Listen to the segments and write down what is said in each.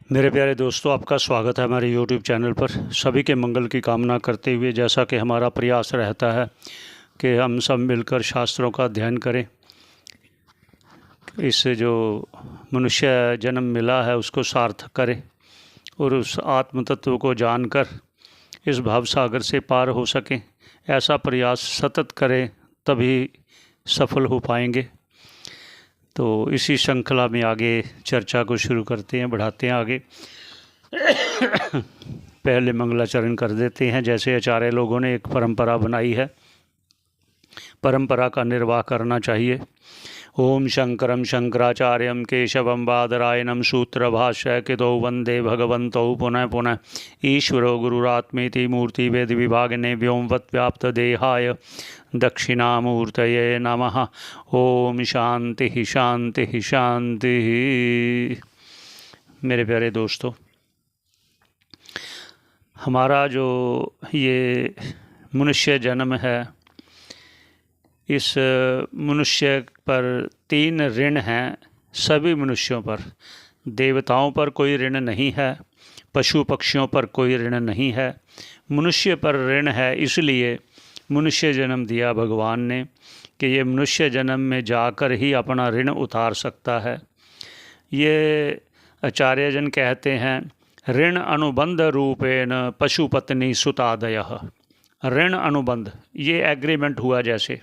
मेरे प्यारे दोस्तों, आपका स्वागत है हमारे YouTube चैनल पर। सभी के मंगल की कामना करते हुए, जैसा कि हमारा प्रयास रहता है कि हम सब मिलकर शास्त्रों का अध्ययन करें, इससे जो मनुष्य जन्म मिला है उसको सार्थक करें और उस आत्म तत्व को जानकर इस भाव सागर से पार हो सकें, ऐसा प्रयास सतत करें, तभी सफल हो पाएंगे। तो इसी श्रृंखला में आगे चर्चा को शुरू करते हैं, बढ़ाते हैं आगे। पहले मंगलाचरण कर देते हैं। जैसे आचार्य लोगों ने एक परंपरा बनाई है, परंपरा का निर्वाह करना चाहिए। ओम शंकरम शंकराचार्यम केशवम बादरायणम सूत्रभाष्य कृतौ वंदे भगवन्तौ पुनः पुनः ईश्वरो गुरुरात्मेति मूर्ति वेद विभागिने व्योमवत् व्याप्त देहाय दक्षिणामूर्तये नमः। ओम शांति शांति शांति। मेरे प्यारे दोस्तों, हमारा जो ये मनुष्य जन्म है, इस मनुष्य पर 3 ऋण हैं सभी मनुष्यों पर। देवताओं पर कोई ऋण नहीं है, पशु पक्षियों पर कोई ऋण नहीं है, मनुष्य पर ऋण है। इसलिए मनुष्य जन्म दिया भगवान ने कि ये मनुष्य जन्म में जाकर ही अपना ऋण उतार सकता है। ये आचार्यजन कहते हैं, ऋण अनुबंध रूपेण पशुपत्नी सुतादयः। ऋण अनुबंध, ये एग्रीमेंट हुआ। जैसे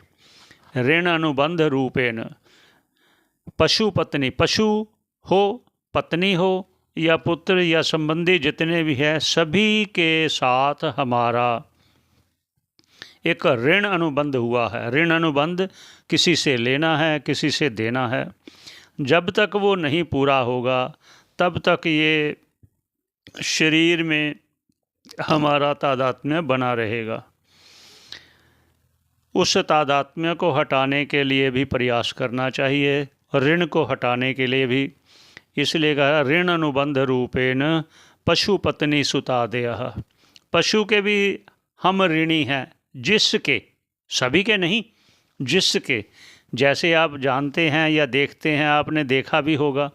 ऋण अनुबंध रूपेण पशु पत्नी, पशु हो, पत्नी हो या पुत्र या संबंधी जितने भी हैं, सभी के साथ हमारा एक ऋण अनुबंध हुआ है। ऋण अनुबंध किसी से लेना है, किसी से देना है। जब तक वो नहीं पूरा होगा तब तक ये शरीर में हमारा तादात्म्य बना रहेगा। उस तादात्म्य को हटाने के लिए भी प्रयास करना चाहिए, ऋण को हटाने के लिए भी। इसलिए कहा ऋण अनुबंध रूपेण पशु पत्नी सुतादयः। पशु के भी हम ऋणी हैं, जिसके, सभी के नहीं, जिसके। जैसे आप जानते हैं या देखते हैं, आपने देखा भी होगा,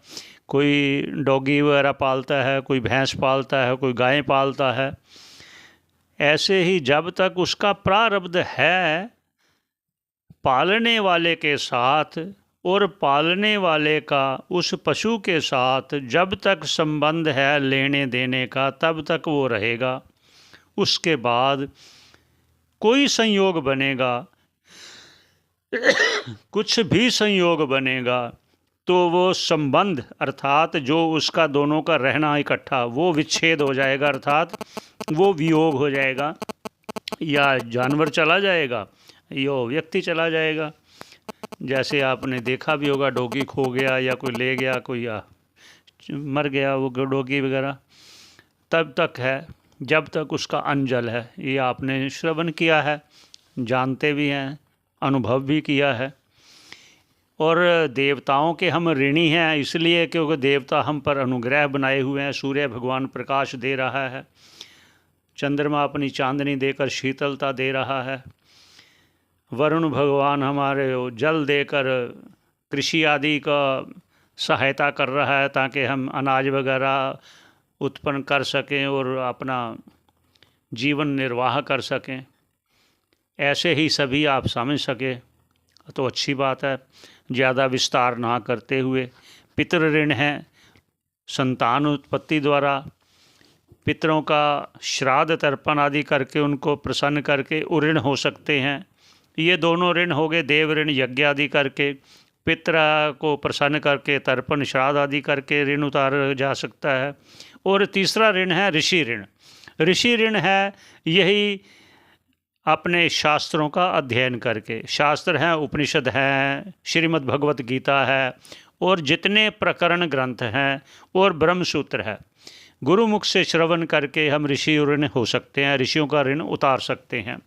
कोई डॉगी वगैरह पालता है, कोई भैंस पालता है, कोई गाय पालता है। ऐसे ही जब तक उसका प्रारब्ध है पालने वाले के साथ, और पालने वाले का उस पशु के साथ जब तक संबंध है लेने देने का, तब तक वो रहेगा। उसके बाद कोई संयोग बनेगा, कुछ भी संयोग बनेगा, तो वो संबंध अर्थात जो उसका दोनों का रहना इकट्ठा, वो विच्छेद हो जाएगा, अर्थात वो वियोग हो जाएगा। या जानवर चला जाएगा या व्यक्ति चला जाएगा। जैसे आपने देखा भी होगा, डॉगी खो गया या कोई ले गया, कोई मर गया वो डॉगी वगैरह, तब तक है जब तक उसका अंजल है। ये आपने श्रवण किया है, जानते भी हैं, अनुभव भी किया है। और देवताओं के हम ऋणी हैं इसलिए क्योंकि देवता हम पर अनुग्रह बनाए हुए हैं। सूर्य भगवान प्रकाश दे रहा है, चंद्रमा अपनी चांदनी देकर शीतलता दे रहा है, वरुण भगवान हमारे जल देकर कृषि आदि का सहायता कर रहा है, ताकि हम अनाज वगैरह उत्पन्न कर सकें और अपना जीवन निर्वाह कर सकें। ऐसे ही सभी आप समझ सके तो अच्छी बात है। ज़्यादा विस्तार ना करते हुए, पितृ ऋण है, संतान उत्पत्ति द्वारा पितरों का श्राद्ध तर्पण आदि करके उनको प्रसन्न करके ऋण हो सकते हैं। ये दोनों ऋण हो गए, देव ऋण यज्ञ आदि करके, पितरा को प्रसन्न करके तर्पण श्राद्ध आदि करके ऋण उतारा जा सकता है। और तीसरा ऋण है ऋषि ऋण। ऋषि ऋण है यही अपने शास्त्रों का अध्ययन करके, शास्त्र हैं, उपनिषद हैं, श्रीमद् भगवत गीता है, और जितने प्रकरण ग्रंथ हैं और ब्रह्मसूत्र है, गुरुमुख से श्रवण करके हम ऋषि ऋण हो सकते हैं, ऋषियों का ऋण उतार सकते हैं।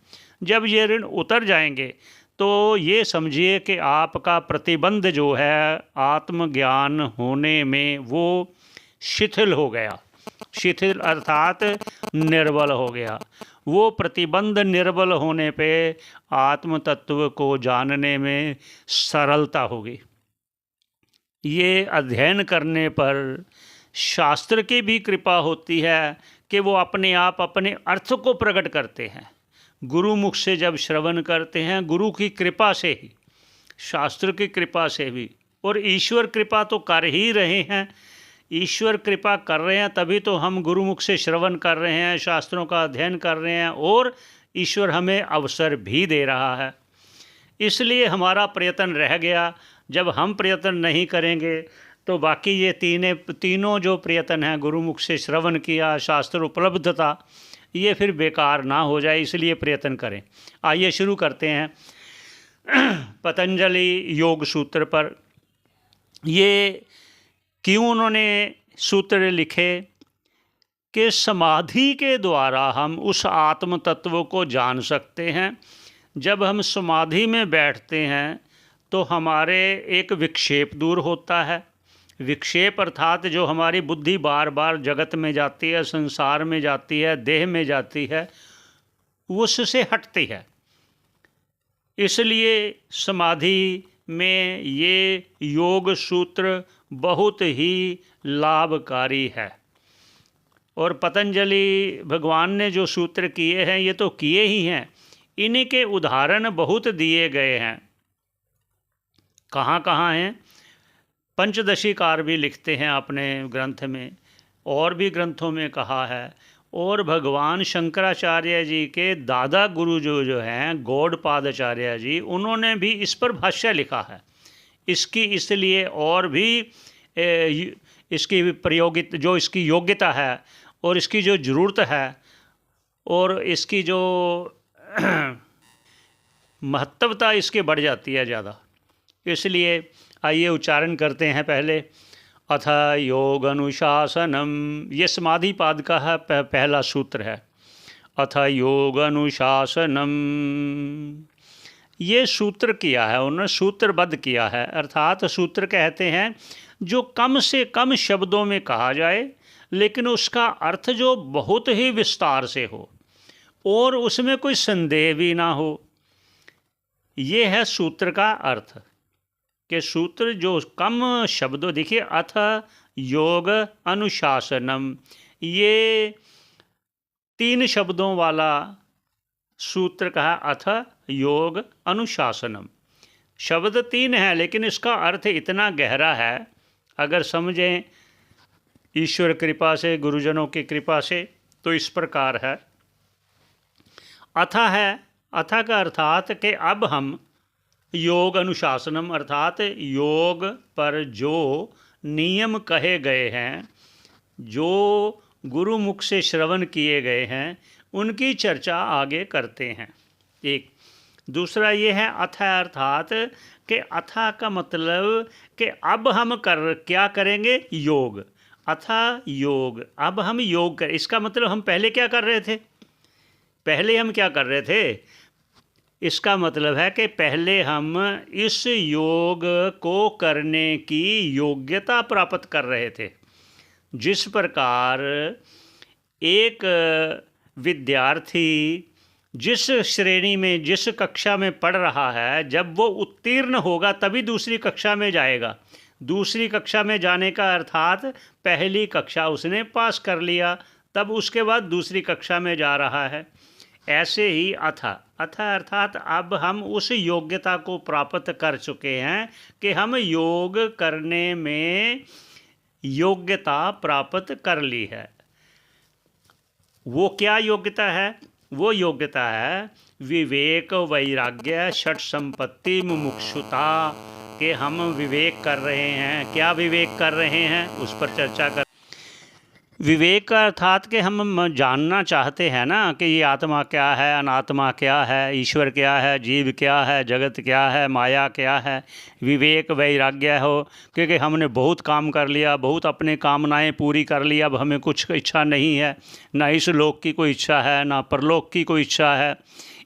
जब ये ऋण उतर जाएंगे तो ये समझिए कि आपका प्रतिबंध जो है आत्मज्ञान होने में वो शिथिल हो गया। शिथिल अर्थात निर्बल हो गया। वो प्रतिबंध निर्बल होने पे आत्म तत्व को जानने में सरलता होगी। ये अध्ययन करने पर शास्त्र की भी कृपा होती है कि वो अपने आप अपने अर्थ को प्रकट करते हैं। गुरु मुख से जब श्रवण करते हैं, गुरु की कृपा से ही, शास्त्र की कृपा से भी, और ईश्वर कृपा तो कर ही रहे हैं। ईश्वर कृपा कर रहे हैं तभी तो हम गुरुमुख से श्रवण कर रहे हैं, शास्त्रों का अध्ययन कर रहे हैं, और ईश्वर हमें अवसर भी दे रहा है। इसलिए हमारा प्रयत्न रह गया। जब हम प्रयत्न नहीं करेंगे तो बाकी ये तीनों जो प्रयत्न हैं, गुरुमुख से श्रवण किया, शास्त्र उपलब्धता, ये फिर बेकार ना हो जाए, इसलिए प्रयत्न करें। आइए शुरू करते हैं पतंजलि योग सूत्र पर। ये क्यों उन्होंने सूत्र लिखे कि समाधि के द्वारा हम उस आत्म तत्व को जान सकते हैं। जब हम समाधि में बैठते हैं तो हमारे एक विक्षेप दूर होता है। विक्षेप अर्थात जो हमारी बुद्धि बार बार जगत में जाती है, संसार में जाती है, देह में जाती है, उससे हटती है। इसलिए समाधि में ये योग सूत्र बहुत ही लाभकारी है। और पतंजलि भगवान ने जो सूत्र किए हैं, ये तो किए ही हैं, इन्हीं के उदाहरण बहुत दिए गए हैं। कहाँ कहाँ हैं? पंचदशीकार भी लिखते हैं अपने ग्रंथ में, और भी ग्रंथों में कहा है। और भगवान शंकराचार्य जी के दादा गुरु जो हैं गौड़पादाचार्य जी, उन्होंने भी इस पर भाष्य लिखा है। इसकी इसलिए और भी इसकी प्रयोगित जो इसकी योग्यता है और इसकी जो ज़रूरत है और इसकी जो महत्वता इसके बढ़ जाती है ज़्यादा। इसलिए आइए उच्चारण करते हैं पहले। अथ योग अनुशासनम, ये समाधि पाद का है पहला सूत्र है। अथ योग अनुशासनम, ये सूत्र किया है उन्होंने, सूत्रबद्ध किया है। अर्थात सूत्र कहते हैं जो कम से कम शब्दों में कहा जाए, लेकिन उसका अर्थ जो बहुत ही विस्तार से हो और उसमें कोई संदेह भी ना हो। ये है सूत्र का अर्थ कि सूत्र जो कम शब्दों, देखिए अथ योग अनुशासनम, ये 3 शब्दों वाला सूत्र कहा, अथ योग अनुशासनम। शब्द 3 है लेकिन इसका अर्थ इतना गहरा है, अगर समझें ईश्वर कृपा से, गुरुजनों की कृपा से, तो इस प्रकार है। अथ है, अथ का अर्थात कि अब हम योग अनुशासनम, अर्थात योग पर जो नियम कहे गए हैं, जो गुरुमुख से श्रवण किए गए हैं, उनकी चर्चा आगे करते हैं। एक दूसरा ये है अथ, अर्थात कि अथ का मतलब कि अब हम क्या करेंगे? योग। अथ योग, अब हम योग कर, इसका मतलब हम पहले क्या कर रहे थे? पहले हम क्या कर रहे थे? इसका मतलब है कि पहले हम इस योग को करने की योग्यता प्राप्त कर रहे थे। जिस प्रकार एक विद्यार्थी जिस श्रेणी में, जिस कक्षा में पढ़ रहा है, जब वो उत्तीर्ण होगा तभी दूसरी कक्षा में जाएगा। दूसरी कक्षा में जाने का अर्थात पहली कक्षा उसने पास कर लिया, तब उसके बाद दूसरी कक्षा में जा रहा है। ऐसे ही अथ अर्थात अब हम उस योग्यता को प्राप्त कर चुके हैं कि हम योग करने में योग्यता प्राप्त कर ली है। वो क्या योग्यता है? वो योग्यता है विवेक, वैराग्य, षट संपत्ति, मुमुक्षुता, कि हम विवेक कर रहे हैं। क्या विवेक कर रहे हैं उस पर चर्चा कर। विवेक का अर्थात कि हम जानना चाहते हैं ना कि ये आत्मा क्या है, अनात्मा क्या है, ईश्वर क्या है, जीव क्या है, जगत क्या है, माया क्या है। विवेक वैराग्य हो, क्योंकि हमने बहुत काम कर लिया, बहुत अपने कामनाएं पूरी कर ली, अब हमें कुछ इच्छा नहीं है, ना इस लोक की कोई इच्छा है, ना परलोक की कोई इच्छा है।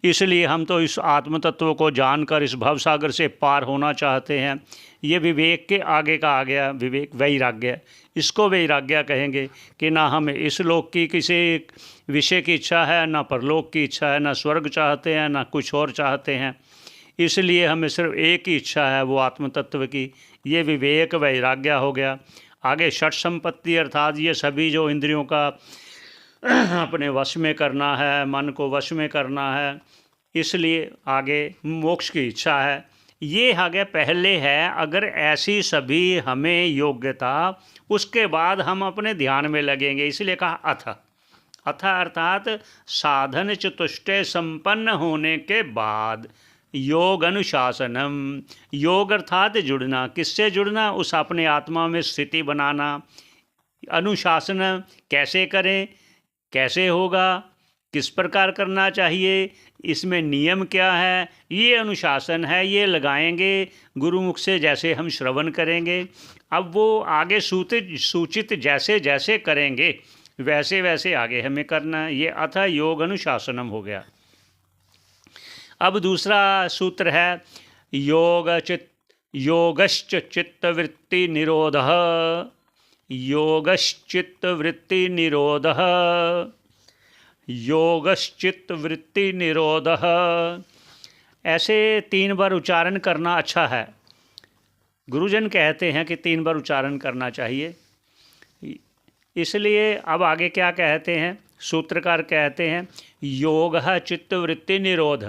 इसलिए हम तो इस आत्म तत्व को जानकर इस भवसागर से पार होना चाहते हैं। ये विवेक के आगे का आ गया विवेक, वैराग्य। इसको वैराग्य कहेंगे कि ना हमें इस लोक की किसी विषय की इच्छा है, ना परलोक की इच्छा है, ना स्वर्ग चाहते हैं, ना कुछ और चाहते हैं। इसलिए हमें सिर्फ एक ही इच्छा है, वो आत्म तत्व की। ये विवेक वैराग्य हो गया। आगे षट संपत्ति अर्थात ये सभी जो इंद्रियों का अपने वश में करना है, मन को वश में करना है, इसलिए आगे मोक्ष की इच्छा है। ये आगे पहले है। अगर ऐसी सभी हमें योग्यता, उसके बाद हम अपने ध्यान में लगेंगे, इसलिए कहा अथ। अथ अर्थात साधन चतुष्टय संपन्न होने के बाद योग अनुशासनम। योग अर्थात जुड़ना, किससे जुड़ना? उस अपने आत्मा में स्थिति बनाना। अनुशासन कैसे करें, कैसे होगा, किस प्रकार करना चाहिए, इसमें नियम क्या है, ये अनुशासन है, ये लगाएंगे गुरुमुख से जैसे हम श्रवण करेंगे। अब वो आगे सूचित जैसे जैसे करेंगे वैसे वैसे आगे हमें करना है। ये अथ योग अनुशासनम हो गया। अब दूसरा सूत्र है योगश्च चित्तवृत्ति निरोधः। योगश्चित्तवृत्ति निरोधः। योगश्चित्तवृत्ति निरोधः। ऐसे 3 बार उच्चारण करना अच्छा है। गुरुजन कहते हैं कि 3 बार उच्चारण करना चाहिए। इसलिए अब आगे क्या कहते हैं? सूत्रकार कहते हैं योगः चित्तवृत्ति निरोध।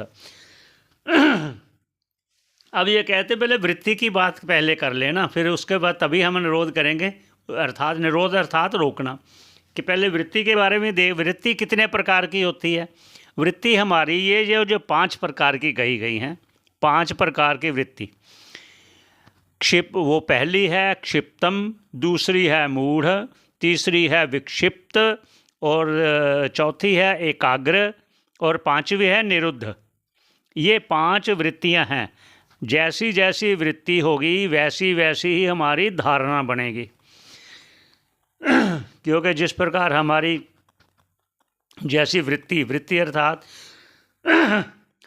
अब ये कहते पहले वृत्ति की बात पहले कर लेना, फिर उसके बाद तभी हम निरोध करेंगे। अर्थात निरोध अर्थात रोकना, कि पहले वृत्ति के बारे में देख। वृत्ति कितने प्रकार की होती है? वृत्ति हमारी ये जो 5 प्रकार की कही गई हैं, 5 प्रकार की वृत्ति। वो पहली है क्षिप्तम, दूसरी है मूढ़, तीसरी है विक्षिप्त, और चौथी है एकाग्र, और 5वीं है निरुद्ध। ये 5 वृत्तियां हैं। जैसी जैसी वृत्ति होगी वैसी वैसी ही हमारी धारणा बनेगी। क्योंकि जिस प्रकार हमारी जैसी वृत्ति अर्थात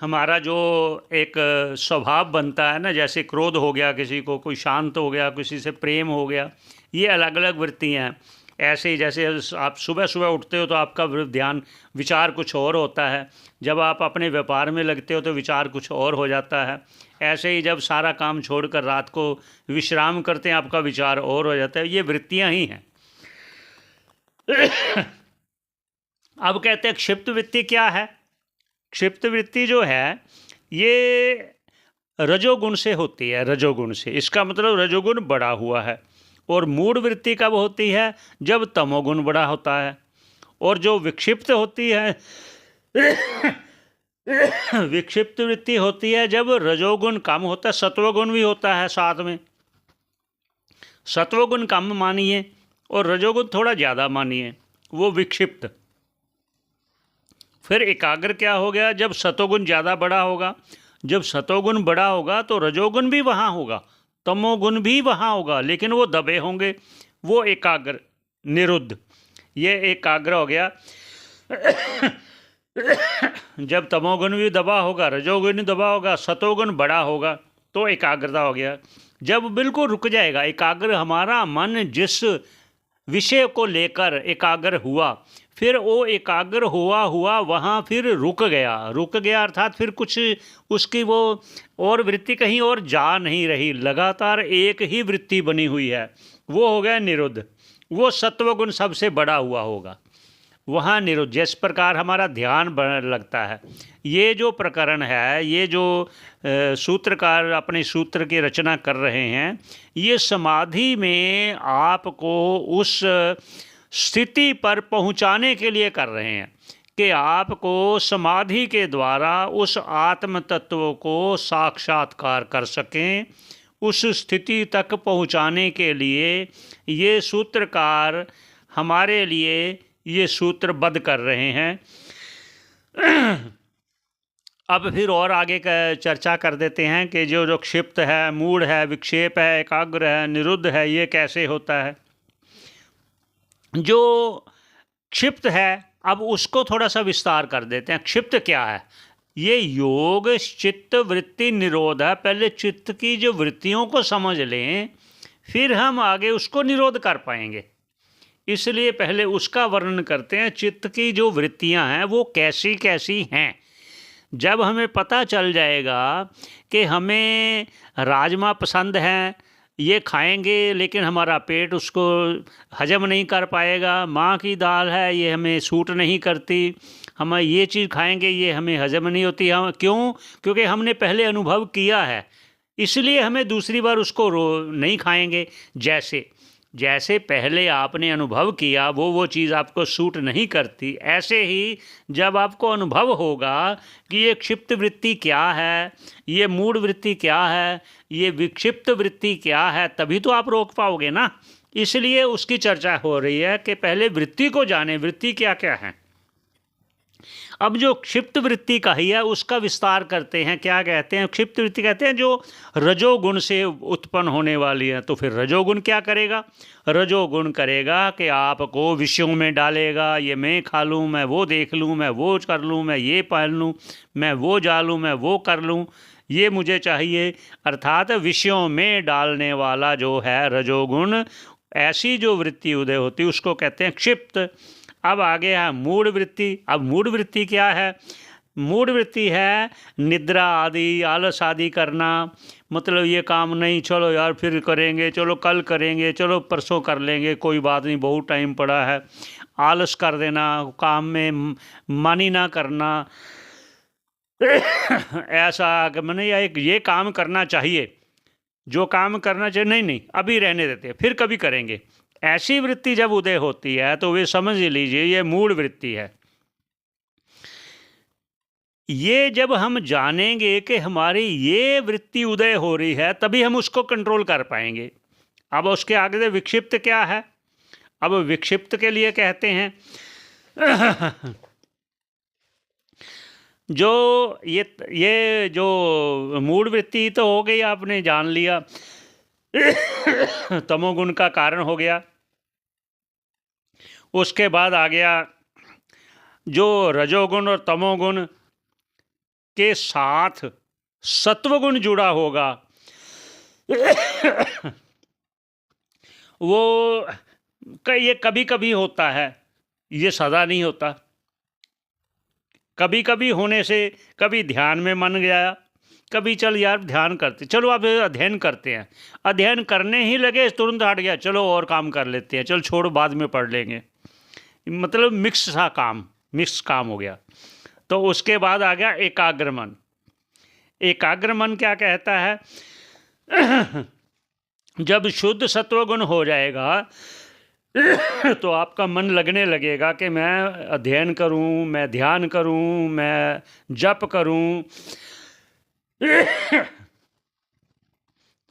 हमारा जो एक स्वभाव बनता है ना, जैसे क्रोध हो गया किसी को, कोई शांत हो गया, किसी से प्रेम हो गया, ये अलग अलग वृत्तियाँ हैं। ऐसे ही जैसे आप सुबह सुबह उठते हो तो आपका ध्यान विचार कुछ और होता है, जब आप अपने व्यापार में लगते हो तो विचार कुछ और हो जाता है। ऐसे ही जब सारा काम छोड़कर रात को विश्राम करते हैं आपका विचार और हो जाता है। ये वृत्तियाँ ही हैं। अब कहते हैं क्षिप्त वृत्ति क्या है? क्षिप्त वृत्ति जो है ये रजोगुण से होती है, रजोगुण से। इसका मतलब रजोगुण बढ़ा हुआ है। और मूढ़ वृत्ति कब होती है? जब तमोगुण बढ़ा होता है। और जो विक्षिप्त होती है विक्षिप्त वृत्ति होती है जब रजोगुण कम होता है, सत्वगुण भी होता है साथ में। सत्वगुण कम मानिए और रजोगुण थोड़ा ज़्यादा मानिए, वो विक्षिप्त। फिर एकाग्र क्या हो गया? जब सतोगुण ज़्यादा बड़ा होगा। जब सतोगुण बड़ा होगा तो रजोगुण भी वहाँ होगा, तमोगुण भी वहाँ होगा, लेकिन वो दबे होंगे, वो एकाग्र निरुद्ध। ये एकाग्र हो गया। जब तमोगुण भी दबा होगा, रजोगुण भी दबा होगा, सतोगुण बड़ा होगा, तो एकाग्रता हो गया। जब बिल्कुल रुक जाएगा एकाग्र, हमारा मन जिस विषय को लेकर एकाग्र हुआ, फिर वो एकाग्र हुआ वहाँ फिर रुक गया अर्थात फिर कुछ उसकी वो और वृत्ति कहीं और जा नहीं रही, लगातार एक ही वृत्ति बनी हुई है, वो हो गया निरुद्ध। वो सत्वगुण सबसे बड़ा हुआ होगा, वहाँ निरुद्ध। जिस प्रकार हमारा ध्यान लगता है। ये जो प्रकरण है, ये जो सूत्रकार अपने सूत्र की रचना कर रहे हैं, ये समाधि में आपको उस स्थिति पर पहुँचाने के लिए कर रहे हैं कि आपको समाधि के द्वारा उस आत्म तत्व को साक्षात्कार कर सकें। उस स्थिति तक पहुँचाने के लिए ये सूत्रकार हमारे लिए ये सूत्रबद्ध कर रहे हैं। अब फिर और आगे का चर्चा कर देते हैं कि जो क्षिप्त है, मूढ़ है, विक्षेप है, एकाग्र है, निरुद्ध है, ये कैसे होता है। जो क्षिप्त है, अब उसको थोड़ा सा विस्तार कर देते हैं। क्षिप्त क्या है? ये योग चित्त वृत्ति निरोध है। पहले चित्त की जो वृत्तियों को समझ लें, फिर हम आगे उसको निरोध कर पाएंगे। इसलिए पहले उसका वर्णन करते हैं। चित्त की जो वृत्तियां हैं वो कैसी कैसी हैं। जब हमें पता चल जाएगा कि हमें राजमा पसंद हैं ये खाएंगे लेकिन हमारा पेट उसको हजम नहीं कर पाएगा। माँ की दाल है, ये हमें सूट नहीं करती। हम ये चीज़ खाएंगे, ये हमें हजम नहीं होती। हम क्यों? क्योंकि हमने पहले अनुभव किया है, इसलिए हमें दूसरी बार उसको नहीं खाएंगे। जैसे जैसे पहले आपने अनुभव किया वो चीज़ आपको सूट नहीं करती, ऐसे ही जब आपको अनुभव होगा कि ये क्षिप्त वृत्ति क्या है, ये मूढ़ वृत्ति क्या है, ये विक्षिप्त वृत्ति क्या है, तभी तो आप रोक पाओगे ना। इसलिए उसकी चर्चा हो रही है कि पहले वृत्ति को जाने, वृत्ति क्या क्या है। अब जो क्षिप्त वृत्ति कही है उसका विस्तार करते हैं। क्या कहते हैं? क्षिप्त वृत्ति कहते हैं जो रजोगुण से उत्पन्न होने वाली है। तो फिर रजोगुण क्या करेगा? रजोगुण करेगा कि आपको विषयों में डालेगा। ये मैं खा लूँ, मैं वो देख लूँ, मैं वो कर लूँ, मैं ये पहन लूँ, मैं वो जा लूँ, मैं वो कर लूँ, ये मुझे चाहिए। अर्थात विषयों में डालने वाला जो है रजोगुण, ऐसी जो वृत्ति उदय होती उसको कहते हैं क्षिप्त। अब आगे है मूढ़ वृत्ति। अब मूढ़ वृत्ति क्या है? मूढ़ वृत्ति है निद्रा आदि, आलस आदि करना। मतलब ये काम नहीं, चलो यार फिर करेंगे, चलो कल करेंगे, चलो परसों कर लेंगे, कोई बात नहीं, बहुत टाइम पड़ा है। आलस कर देना, काम में मन ही ना करना। ऐसा कि मैंने ये काम करना चाहिए, जो काम करना चाहिए नहीं नहीं अभी रहने देते हैं, फिर कभी करेंगे। ऐसी वृत्ति जब उदय होती है तो वे समझ लीजिए ये मूढ़ वृत्ति है। ये जब हम जानेंगे कि हमारी ये वृत्ति उदय हो रही है तभी हम उसको कंट्रोल कर पाएंगे। अब उसके आगे से विक्षिप्त क्या है? अब विक्षिप्त के लिए कहते हैं जो ये जो मूढ़ वृत्ति तो हो गई, आपने जान लिया, तमोगुण का कारण हो गया। उसके बाद आ गया जो रजोगुण और तमोगुण के साथ सत्वगुण जुड़ा होगा, वो ये कभी कभी होता है, ये सदा नहीं होता। कभी कभी होने से, कभी ध्यान में मन गया, कभी चल यार ध्यान करते, चलो आप अध्ययन करते हैं, अध्ययन करने ही लगे तुरंत हट गया, चलो और काम कर लेते हैं, चलो छोड़ो बाद में पढ़ लेंगे। मतलब मिक्स काम हो गया। तो उसके बाद आ गया एकाग्र मन। एकाग्र मन क्या कहता है? जब शुद्ध सत्वगुण हो जाएगा तो आपका मन लगने लगेगा कि मैं अध्ययन करूं, मैं ध्यान करूं, मैं जप करूं।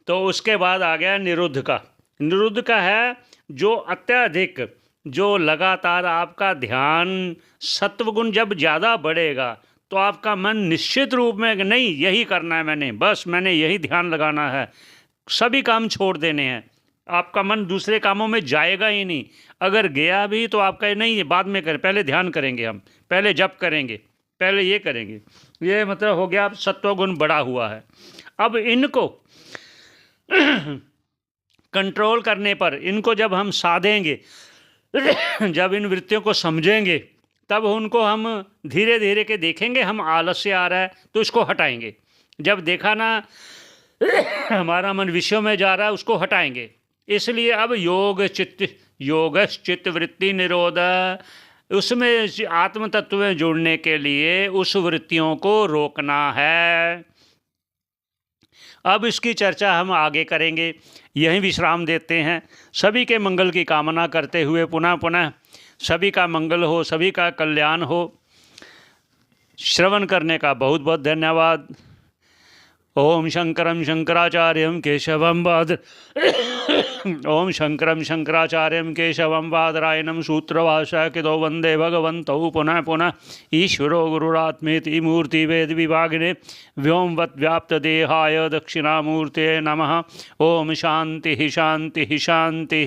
तो उसके बाद आ गया निरुद्ध का। निरुद्ध का है जो अत्यधिक, जो लगातार आपका ध्यान, सत्वगुण जब ज़्यादा बढ़ेगा तो आपका मन निश्चित रूप में नहीं यही करना है, मैंने यही ध्यान लगाना है, सभी काम छोड़ देने हैं। आपका मन दूसरे कामों में जाएगा ही नहीं। अगर गया भी तो आपका नहीं, ये बाद में करें, पहले ध्यान करेंगे, हम पहले जप करेंगे, पहले ये करेंगे। ये मतलब हो गया सत्वगुण बढ़ा हुआ है। अब इनको कंट्रोल करने पर, इनको जब हम साधेंगे, जब इन वृत्तियों को समझेंगे, तब उनको हम धीरे धीरे के देखेंगे हम आलस्य आ रहा है तो इसको हटाएंगे। जब देखा ना हमारा मन विषयों में जा रहा है, उसको हटाएंगे। इसलिए अब योगश्चित्त वृत्ति निरोध, उसमें आत्म तत्व में जुड़ने के लिए उस वृत्तियों को रोकना है। अब इसकी चर्चा हम आगे करेंगे, यहीं विश्राम देते हैं। सभी के मंगल की कामना करते हुए पुनः सभी का मंगल हो, सभी का कल्याण हो। श्रवण करने का बहुत बहुत धन्यवाद। ओम शंकरं शंकराचार्यं केशवं ओम शंकरं शंकराचार्यं केशवं बादरायणं सूत्रभाष्यकृतो वंदे भगवन्तौ पुनः पुनः ईश्वरो गुरुरात्मेति मूर्तिभेद विभागिने व्योमवत् व्याप्तदेहाय दक्षिणामूर्ते नमः। ओम शांति शांति शांति।